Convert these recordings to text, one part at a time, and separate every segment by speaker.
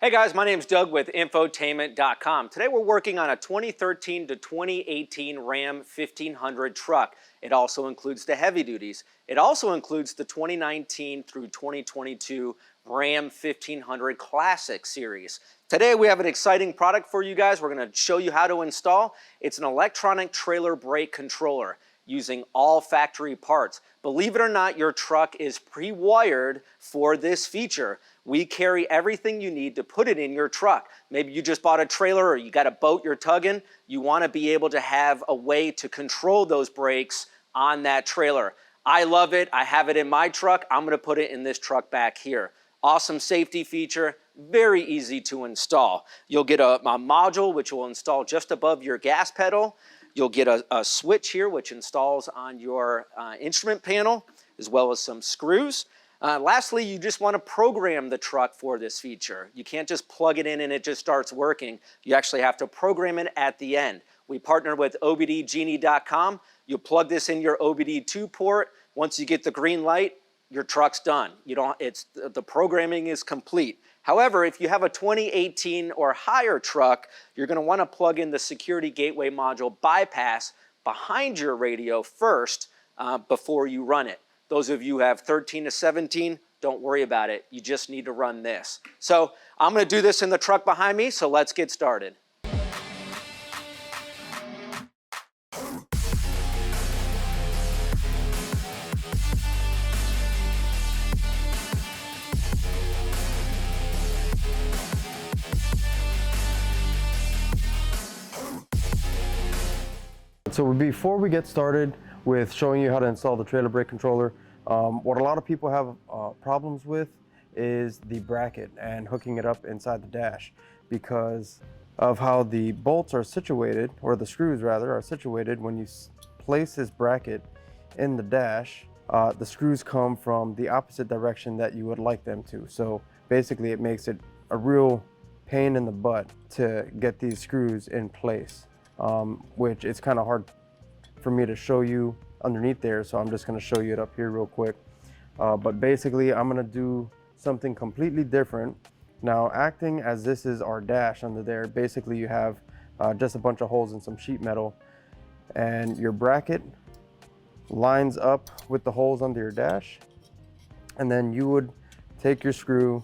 Speaker 1: Hey guys, my name's Doug with Infotainment.com. Today we're working on a 2013 to 2018 Ram 1500 truck. It also includes the heavy duties. It also includes the 2019 through 2022 Ram 1500 Classic series. Today we have an exciting product for you guys. We're going to show you how to install. It's an electronic trailer brake controller using all factory parts. Believe it or not, your truck is pre-wired for this feature. We carry everything you need to put it in your truck. Maybe you just bought a trailer or you got a boat you're tugging. You want to be able to have a way to control those brakes on that trailer. I love it. I have it in my truck. I'm going to put it in this truck back here. Awesome safety feature, very easy to install. You'll get a module which will install just above your gas pedal. You'll get a switch here which installs on your instrument panel, as well as some screws. Lastly, you just want to program the truck for this feature. You can't just plug it in and it just starts working. You actually have to program it at the end. We partner with OBDgenie.com. You plug this in your OBD2 port. Once you get the green light, your truck's done. The programming is complete. However, if you have a 2018 or higher truck, you're going to want to plug in the security gateway module bypass behind your radio first before you run it. Those of you who have 13 to 17, don't worry about it. You just need to run this. So I'm going to do this in the truck behind me, so let's get started.
Speaker 2: So before we get started with showing you how to install the trailer brake controller, what a lot of people have problems with is the bracket and hooking it up inside the dash, because of how the bolts are situated, or the screws rather, are situated. When you place this bracket in the dash, the screws come from the opposite direction that you would like them to. So basically it makes it a real pain in the butt to get these screws in place. Which it's kind of hard for me to show you underneath there, so I'm just going to show you it up here real quick. But basically I'm going to do something completely different. Now, acting as this is our dash under there, basically you have just a bunch of holes and some sheet metal, and your bracket lines up with the holes under your dash, and then you would take your screw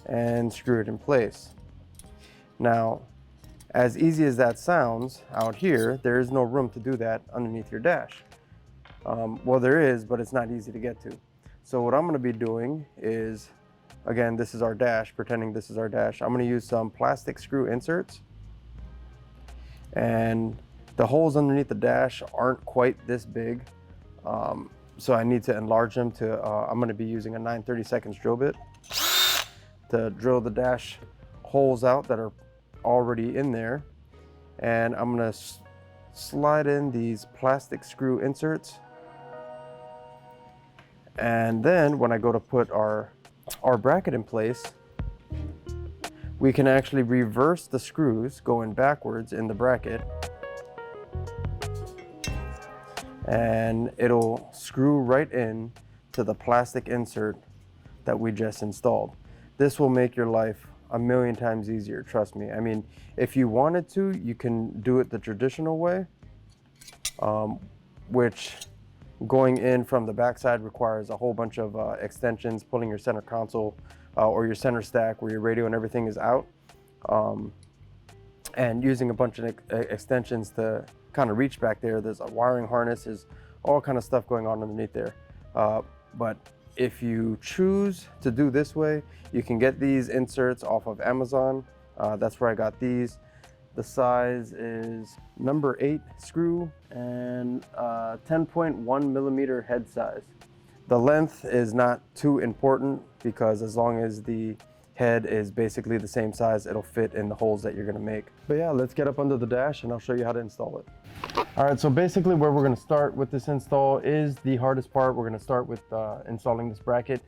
Speaker 2: and screw it in place. Now, as easy as that sounds out here, there is no room to do that underneath your dash. Well, there is, but it's not easy to get to. So what I'm going to be doing is, again, this is our dash, pretending this is our dash. I'm going to use some plastic screw inserts, and the holes underneath the dash aren't quite this big, so I need to enlarge them to, I'm going to be using a 9/32 drill bit to drill the dash holes out that are already in there. And I'm going to slide in these plastic screw inserts, and then when I go to put our bracket in place, we can actually reverse the screws going backwards in the bracket, and it'll screw right in to the plastic insert that we just installed. This will make your life a million times easier, trust me. I mean, if you wanted to, you can do it the traditional way, which going in from the backside requires a whole bunch of extensions, pulling your center console or your center stack where your radio and everything is out, and using a bunch of extensions to kind of reach back there. There's a wiring harness, there's all kind of stuff going on underneath there. But if you choose to do this way, you can get these inserts off of Amazon. That's where I got these. The size is number 8 screw and 10.1 millimeter head size. The length is not too important, because as long as the head is basically the same size, it'll fit in the holes that you're gonna make. But yeah, let's get up under the dash and I'll show you how to install it. All right, so basically where we're gonna start with this install is the hardest part. We're gonna start with installing this bracket.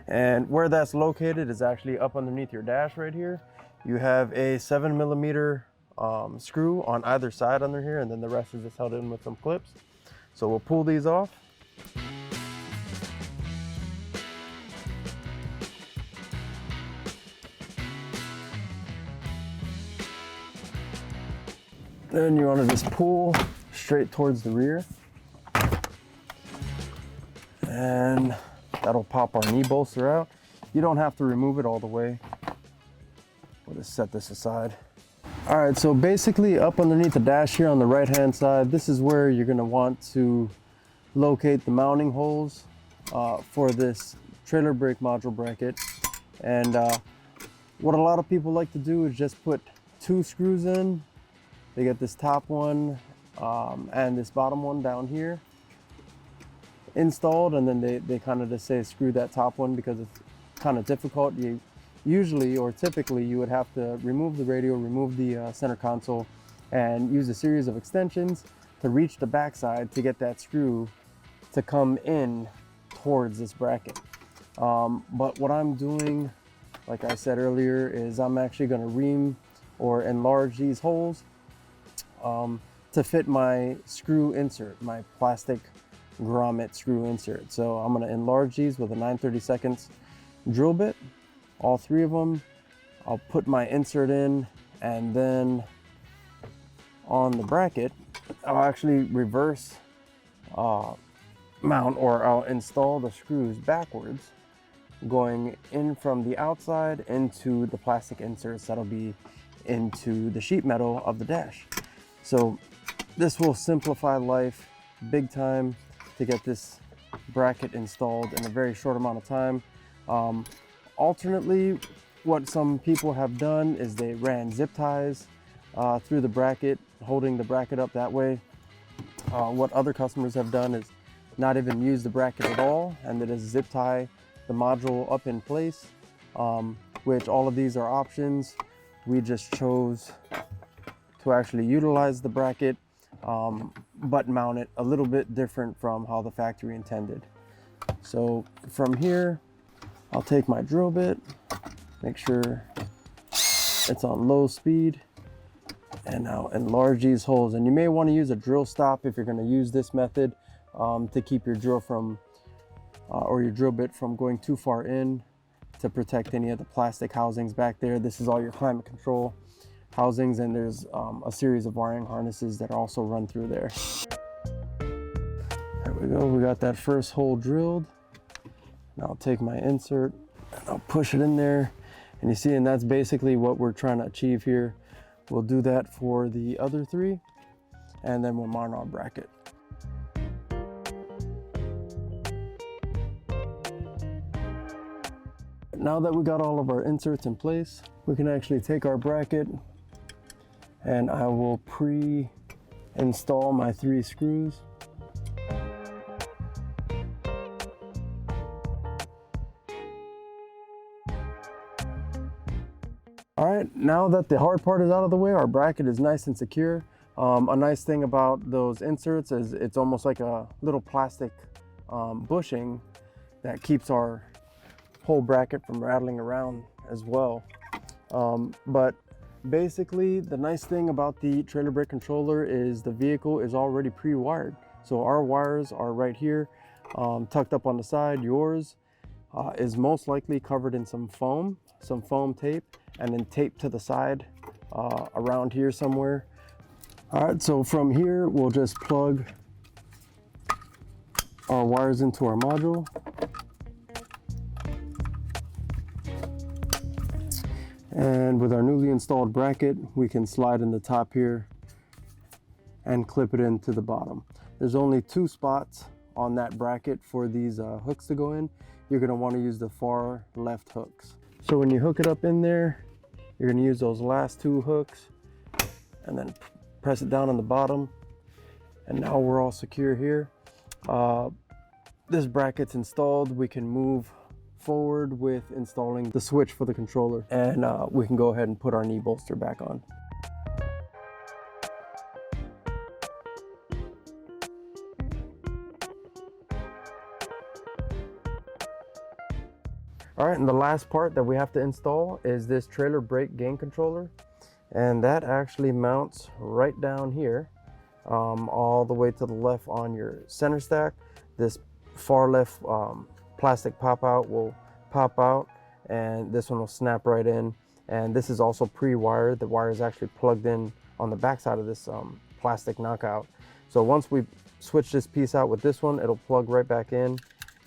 Speaker 2: And where that's located is actually up underneath your dash right here. You have a 7 millimeter screw on either side under here, and then the rest is just held in with some clips. So we'll pull these off. Then you want to just pull straight towards the rear. And that'll pop our knee bolster out. You don't have to remove it all the way. We'll just set this aside. All right, so basically up underneath the dash here on the right-hand side, this is where you're gonna want to locate the mounting holes for this trailer brake module bracket. And what a lot of people like to do is just put 2 screws in. They get this top one and this bottom one down here installed, and then they kind of just say screw that top one because it's kind of difficult. You usually or typically you would have to remove the radio, remove the center console, and use a series of extensions to reach the backside to get that screw to come in towards this bracket. But what I'm doing, like I said earlier, is I'm actually going to ream or enlarge these holes to fit my screw insert, my plastic grommet screw insert. So I'm going to enlarge these with a 9/32 drill bit, all 3 of them. I'll put my insert in, and then on the bracket I'll actually reverse mount, or I'll install the screws backwards, going in from the outside into the plastic inserts that'll be into the sheet metal of the dash. So this will simplify life big time to get this bracket installed in a very short amount of time. Alternately, what some people have done is they ran zip ties through the bracket, holding the bracket up that way. What other customers have done is not even use the bracket at all, and they just zip tie the module up in place, which all of these are options. We just chose to actually utilize the bracket, but mount it a little bit different from how the factory intended. So from here, I'll take my drill bit, make sure it's on low speed, and I'll enlarge these holes. And you may want to use a drill stop if you're going to use this method to keep your drill from or your drill bit from going too far in, to protect any of the plastic housings back there. This is all your climate control housings, and there's a series of wiring harnesses that also run through there. There we go, we got that first hole drilled. Now I'll take my insert and I'll push it in there, and you see, and that's basically what we're trying to achieve here. We'll do that for the other 3, and then we'll mount our bracket. Now that we got all of our inserts in place, we can actually take our bracket, and I will pre-install my 3 screws. All right, now that the hard part is out of the way, our bracket is nice and secure. A nice thing about those inserts is it's almost like a little plastic bushing that keeps our whole bracket from rattling around as well. But basically, the nice thing about the trailer brake controller is the vehicle is already pre-wired. So our wires are right here, tucked up on the side. Yours is most likely covered in some foam tape, and then taped to the side around here somewhere. All right, so from here, we'll just plug our wires into our module. And with our newly installed bracket, we can slide in the top here and clip it into the bottom. There's only 2 spots on that bracket for these hooks to go in. You're gonna wanna use the far left hooks. So when you hook it up in there, you're gonna use those last 2 hooks and then press it down on the bottom. And now we're all secure here. This bracket's installed. We can move forward with installing the switch for the controller, and we can go ahead and put our knee bolster back on. All right, and the last part that we have to install is this trailer brake gain controller, and that actually mounts right down here, all the way to the left on your center stack. This far left plastic pop out will pop out, and this one will snap right in, And this is also pre-wired. The wire is actually plugged in on the back side of this plastic knockout. So once we switch this piece out with this one, it'll plug right back in,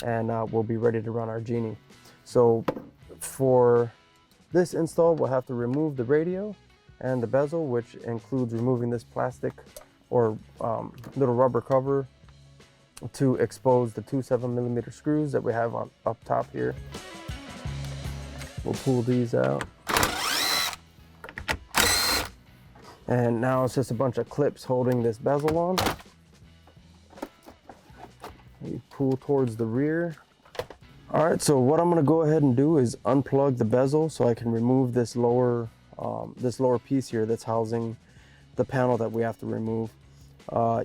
Speaker 2: and we'll be ready to run our Genie. So for this install, we'll have to remove the radio and the bezel, which includes removing this plastic or little rubber cover to expose the two 7mm screws that we have on up top here. We'll pull these out. And now it's just a bunch of clips holding this bezel on. We pull towards the rear. All right, so what I'm gonna go ahead and do is unplug the bezel so I can remove this lower piece here that's housing the panel that we have to remove.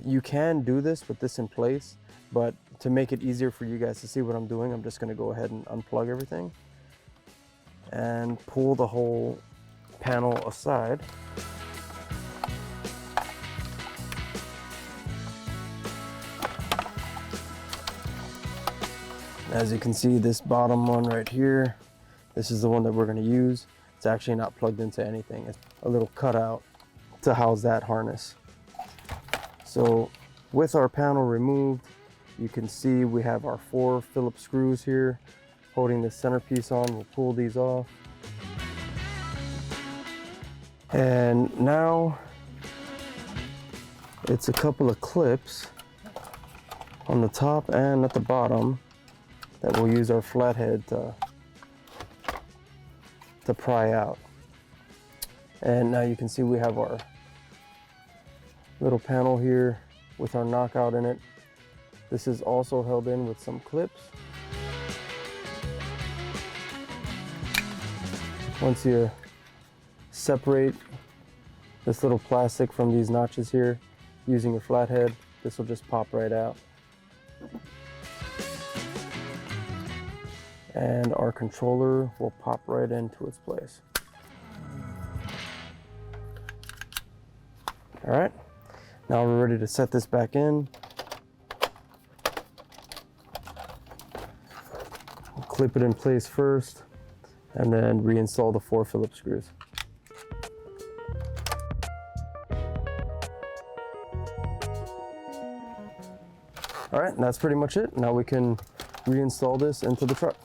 Speaker 2: You can do this with this in place, but to make it easier for you guys to see what I'm doing, I'm just gonna go ahead and unplug everything and pull the whole panel aside. As you can see, this bottom one right here, this is the one that we're gonna use. It's actually not plugged into anything. It's a little cutout to house that harness. So with our panel removed, you can see we have our 4 Phillips screws here holding the centerpiece on. We'll pull these off. And now it's a couple of clips on the top and at the bottom that we'll use our flathead to pry out. And now you can see we have our little panel here with our knockout in it. This is also held in with some clips. Once you separate this little plastic from these notches here using a flathead, this will just pop right out. And our controller will pop right into its place. All right, now we're ready to set this back in. We'll clip it in place first, and then reinstall the 4 Phillips screws. All right, and that's pretty much it. Now we can reinstall this into the truck.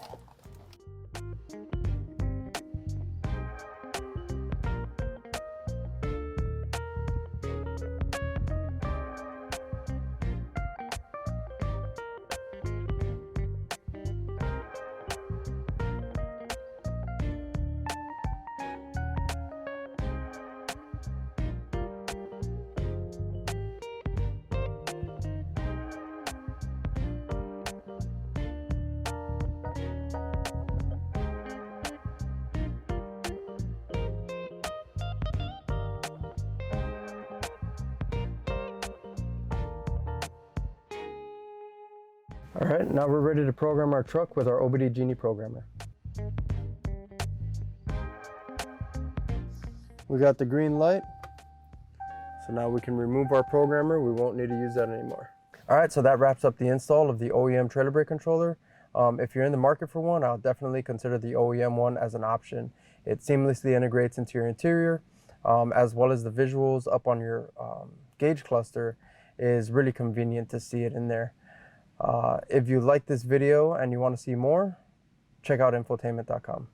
Speaker 2: All right, now we're ready to program our truck with our OBD Genie programmer. We got the green light, so now we can remove our programmer. We won't need to use that anymore. All right, so that wraps up the install of the OEM trailer brake controller. If you're in the market for one, I'll definitely consider the OEM one as an option. It seamlessly integrates into your interior, as well as the visuals up on your gauge cluster is really convenient to see it in there. If you like this video and you want to see more, check out Infotainment.com.